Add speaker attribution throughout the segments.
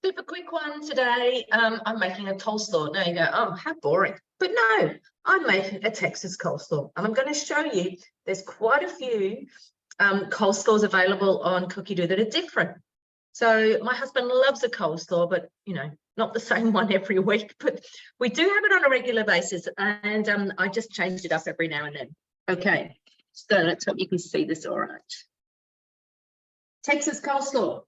Speaker 1: Super quick one today. I'm making a coleslaw. Now you go, oh, how boring. But no, I'm making a Texas coleslaw. And I'm going to show you there's quite a few coleslaws available on Cookidoo that are different. So my husband loves a coleslaw, but, you know, not the same one every week. But we do have it on a regular basis. And I just changed it up every now and then. Okay, so let's hope you can see this all right. Texas coleslaw.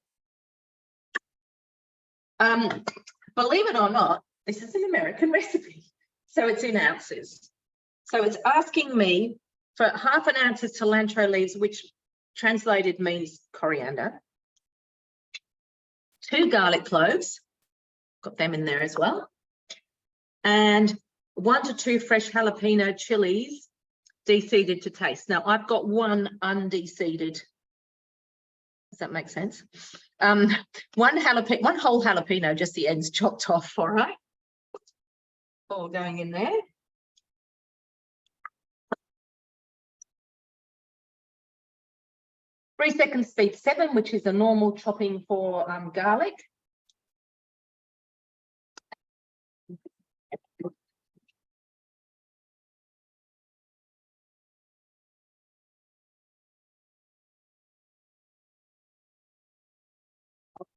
Speaker 1: Believe it or not, this is an American recipe, so it's in ounces. So it's asking me for 1/2 ounce of cilantro leaves, which translated means coriander, 2 garlic cloves, got them in there as well, and 1 to 2 fresh jalapeno chilies, de-seeded to taste. Now I've got 1 unde-seeded. Does that make sense? 1 whole jalapeno, just the ends chopped off. All right, all going in there. Three seconds speed 7, which is a normal chopping for garlic.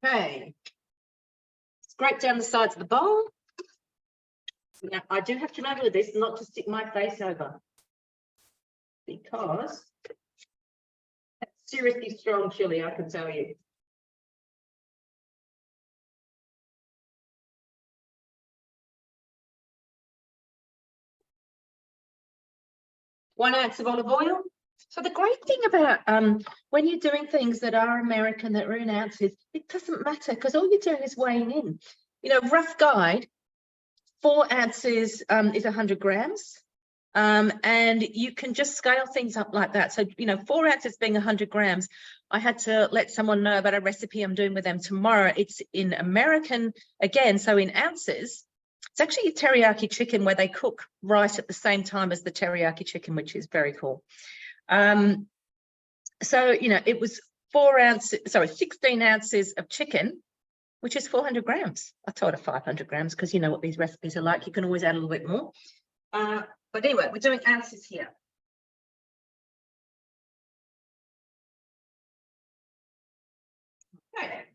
Speaker 1: Okay, scrape down the sides of the bowl. Now, I do have to remember with this not to stick my face over, because that's seriously strong chili, I can tell you. One ounce of olive oil. So the great thing about when you're doing things that are American, that are in ounces, it doesn't matter, because all you're doing is weighing in. You know, rough guide, 4 ounces is 100 grams. And you can just scale things up like that. So, you know, 4 ounces being 100 grams, I had to let someone know about a recipe I'm doing with them tomorrow. It's in American, again, so in ounces. It's actually a teriyaki chicken where they cook rice at the same time as the teriyaki chicken, which is very cool. So, you know, it was 16 ounces of chicken, which is 400 grams. I told her 500 grams because you know what these recipes are like. You can always add a little bit more. But anyway, we're doing ounces here. Okay.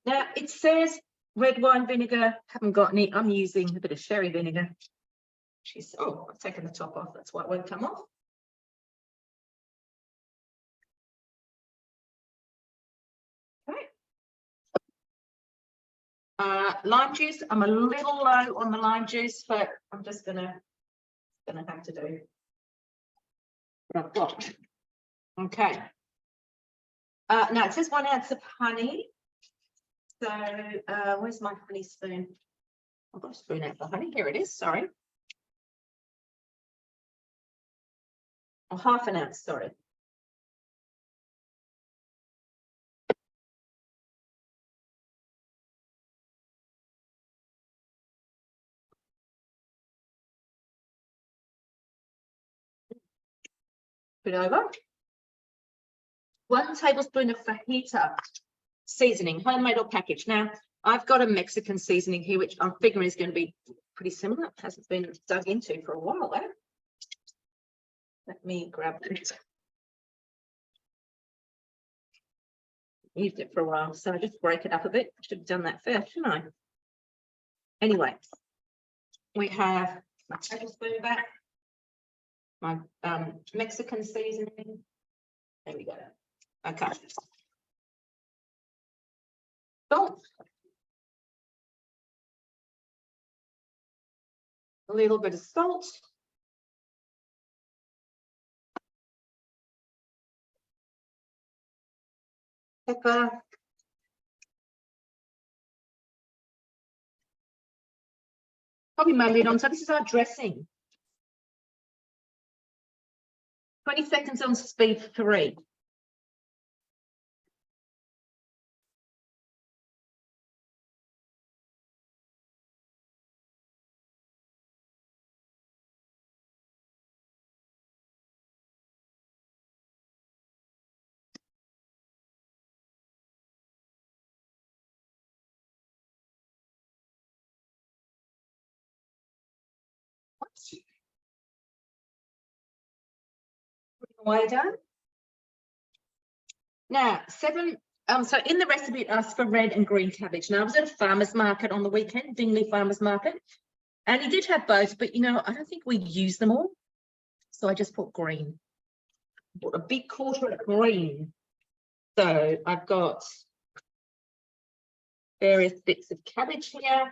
Speaker 1: Now it says red wine vinegar. Haven't got any. I'm using a bit of sherry vinegar. Oh, I've taken the top off. That's why it won't come off. Okay. Lime juice. I'm a little low on the lime juice, but I'm just gonna have to do what I've got. Okay. Now it says 1 ounce of honey. So where's my honey spoon? I've got a spoon out for honey. Here it is. Sorry. Or 1/2 ounce. Sorry. Put over. 1 tablespoon of fajita seasoning, homemade or packaged. Now, I've got a Mexican seasoning here, which I'm figuring is going to be pretty similar. It hasn't been dug into for a while, though. Let me grab it. Used it for a while, so I just break it up a bit. I should have done that first, shouldn't I? Anyway, we have my tablespoon back, my Mexican seasoning. There we go. Okay. Salt. A little bit of salt. Pepper. Probably my lid on. So this is our dressing. 20 seconds on speed 3. Well done. Now, so in the recipe it asks for red and green cabbage. Now, I was at a farmer's market on the weekend, Dingley Farmer's Market, and he did have both, but, you know, I don't think we'd use them all. So I just put green. Put a big quarter of green. So I've got various bits of cabbage here.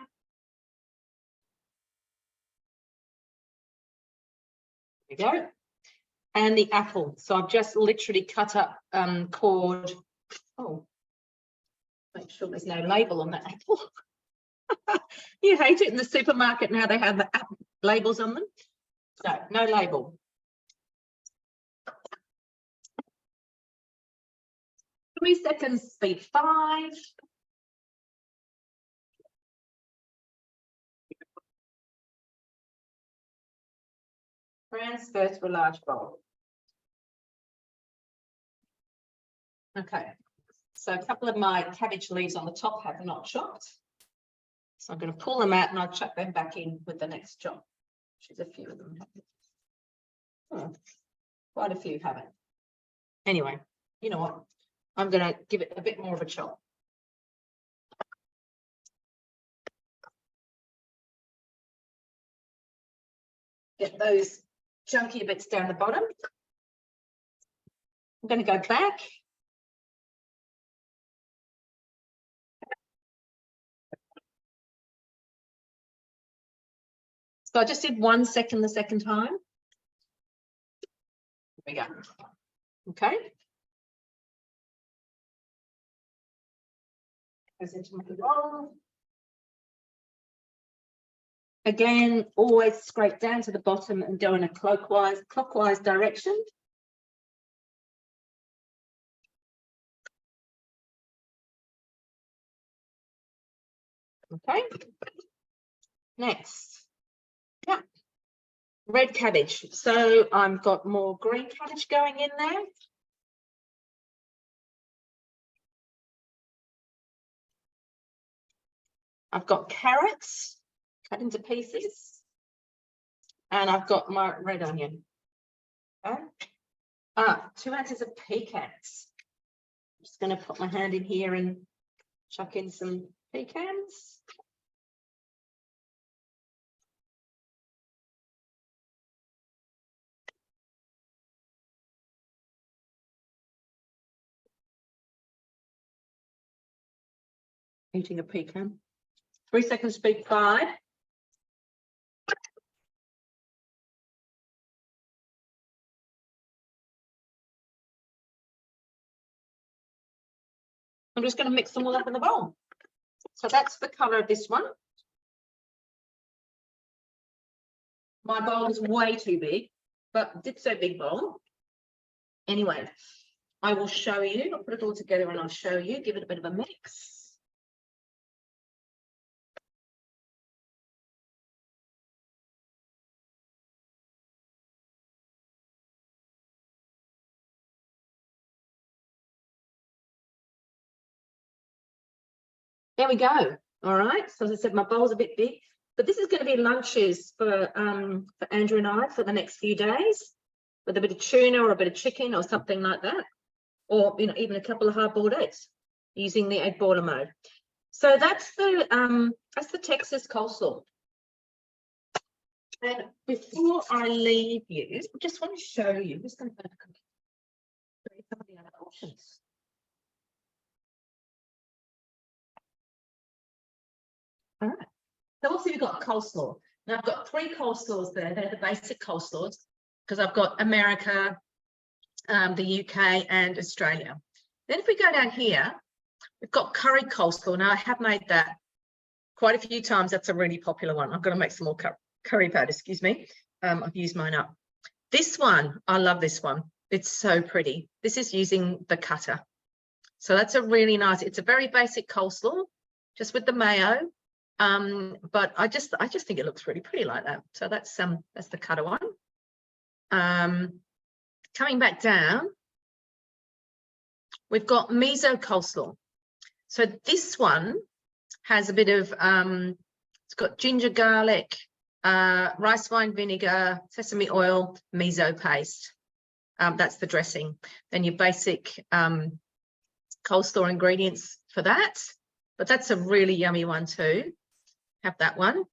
Speaker 1: There we go. And the apple. So I've just literally cut up cord. Oh, make sure there's no label on that apple. You hate it in the supermarket now, they have the labels on them. So no label. 3 seconds, speed 5. Transfer to a large bowl. Okay, so a couple of my cabbage leaves on the top have not chopped. So I'm going to pull them out and I'll chuck them back in with the next chop, which is a few of them. Oh, quite a few haven't. Anyway, you know what? I'm going to give it a bit more of a chop. Get those chunky bits down the bottom. I'm going to go back. So I just did 1 second the second time. There we go. Okay. Goes into my bowl. Again, always scrape down to the bottom and go in a clockwise direction. Okay. Next. Yeah. Red cabbage. So I've got more green cabbage going in there. I've got carrots cut into pieces. And I've got my red onion. Okay. 2 ounces of pecans. I'm just going to put my hand in here and chuck in some pecans. Eating a pecan. 3 seconds, speed 5. I'm just going to mix them all up in the bowl. So that's the colour of this one. My bowl is way too big, but it's a big bowl. Anyway, I will show you. I'll put it all together and I'll show you. Give it a bit of a mix. There we go. All right. So as I said, my bowl's a bit big, but this is going to be lunches for Andrew and I for the next few days, with a bit of tuna or a bit of chicken or something like that, or even a couple of hard-boiled eggs using the egg boiler mode. So that's the Texas coleslaw. And before I leave you, I just want to show you. I'm just going to show you some of the other options. All right. So also we've got coleslaw. Now I've got 3 coleslaws there. They're the basic coleslaws because I've got America, the UK and Australia. Then if we go down here, we've got curry coleslaw. Now I have made that quite a few times. That's a really popular one. I'm going to make some more curry powder, excuse me. I've used mine up. This one, I love this one. It's so pretty. This is using the cutter. So that's a really nice, it's a very basic coleslaw, just with the mayo. But I just think it looks really pretty like that. So that's the cutter one. Coming back down, we've got miso coleslaw. So this one has a bit of it's got ginger, garlic, rice wine vinegar, sesame oil, miso paste. That's the dressing. Then your basic coleslaw ingredients for that. But that's a really yummy one too. Have that one.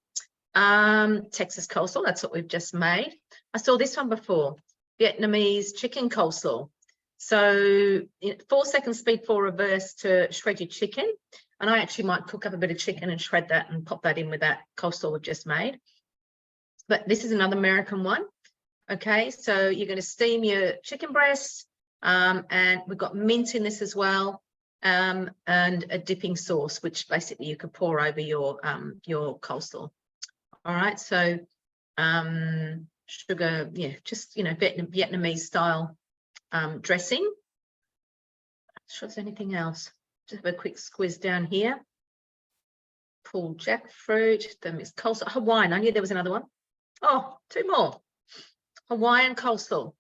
Speaker 1: Texas coleslaw, that's what we've just made. I saw this one before, Vietnamese chicken coleslaw. So 4-second speed 4 reverse to shred your chicken. And I actually might cook up a bit of chicken and shred that and pop that in with that coleslaw we've just made. But this is another American one. Okay, so you're going to steam your chicken breast, and we've got mint in this as well, and a dipping sauce, which basically you could pour over your coleslaw. All right, so sugar, yeah, just Vietnamese style dressing. Not sure if there's anything else. Just have a quick squeeze down here. Pulled jackfruit, the mixed coleslaw, Hawaiian. I knew there was another one. Oh, 2 more. Hawaiian coleslaw.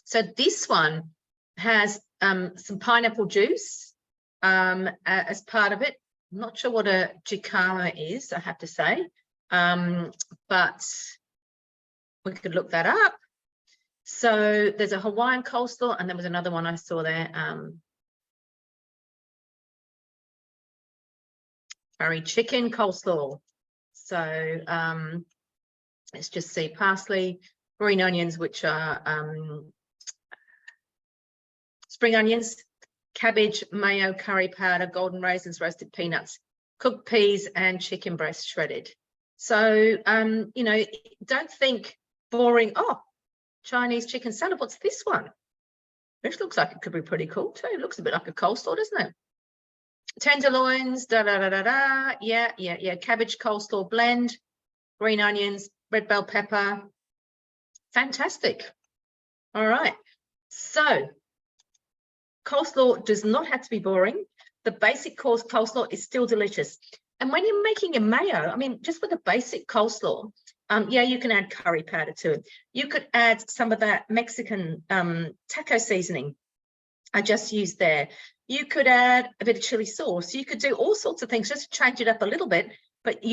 Speaker 1: So this one has some pineapple juice as part of it. I'm not sure what a jicama is, I have to say, but we could look that up. So there's a Hawaiian coleslaw, and there was another one I saw there. Curry chicken coleslaw. So let's just see, parsley, green onions, which are spring onions, cabbage, mayo, curry powder, golden raisins, roasted peanuts, cooked peas, and chicken breast shredded. So, don't think boring, oh, Chinese chicken salad, what's this one? This looks like it could be pretty cool too. It looks a bit like a coleslaw, doesn't it? Tenderloins, yeah. Cabbage coleslaw blend, green onions, red bell pepper. Fantastic. All right. So coleslaw does not have to be boring. The basic course coleslaw is still delicious. And when you're making a mayo, I mean, just with a basic coleslaw, yeah, you can add curry powder to it. You could add some of that Mexican taco seasoning I just used there. You could add a bit of chili sauce. You could do all sorts of things just to change it up a little bit. But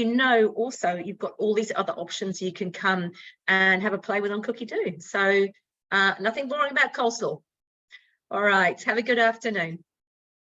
Speaker 1: also you've got all these other options you can come and have a play with on Cookidoo. So nothing boring about coleslaw. All right, have a good afternoon.